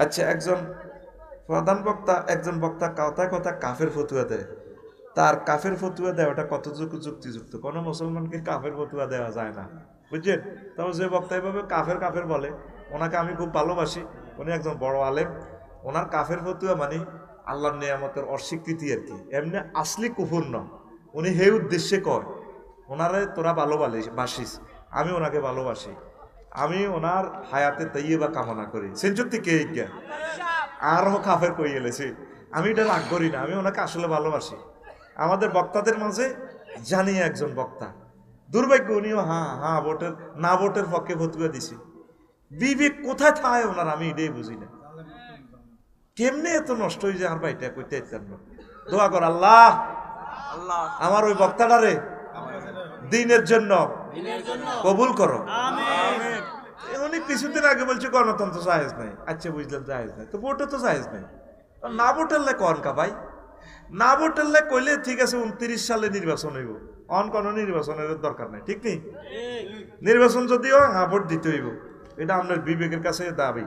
আচ্ছা, একজন প্রধান বক্তা, একজন বক্তা কথায় কথা কাফের ফতুয়া দেয়। তার কাফের ফতুয়া দেওয়াটা কতটুকু যুক্তিযুক্ত? কোনো মুসলমানকে কাফের ফতুয়া দেওয়া যায় না, বুঝছেন? তবে যে বক্তা এভাবে কাফের কাফের বলে, ওনাকে আমি খুব ভালোবাসি। উনি একজন বড় আলেম। ওনার কাফের ফতুয়া মানে আল্লাহর নিয়ামতের অস্বীকৃতি আর কি, এমনি আসলি কুফুর নয়। উনি হে উদ্দেশ্যে কয়, ওনারে তোরা ভালোবাসিস, আমি ওনাকে ভালোবাসি, আমি ওনার হায়াতে তাইয়্যিবা কামনা করি। সেঞ্চুর কে ইজ্ঞা আরো কাফের কই গেলেছি। আমি এটা রাগ করি না, আমি ওনাকে আসলে ভালোবাসি। আমাদের বক্তাদের মাঝে জানি একজন বক্তা, দুর্ভাগ্য উনিও হ্যাঁ হ্যাঁ ভোটের না ভোটের পক্ষে ফতুয়া দিছি। বিবেক কোথায় থায় ওনার, আমি এটাই বুঝি না। কেমনে এত নষ্ট হয়ে যায় আর ভাইটা কইতে ইচ্ছেন না। দোয়া কর আল্লাহ আমার ওই বক্তাটারে দিনের জন্য কবুল করো। অনেক কিছুদিন আগে বলছে গণতন্ত্র জায়েজ নাই। আচ্ছা বুঝলাম জায়েজ নাই, তো ভোটে তো জায়েজ নাই। না ভোটেরলে কন কা ভাই, না ভোটেরলে কইলে ঠিক আছে 29 সালে নির্বাচন হইব, অন কোনো নির্বাচনের দরকার নাই, ঠিক নেই? নির্বাচন যদিও হ্যাঁ ভোট দিতে হইব, এটা আপনার বিবেকের কাছে দাবি।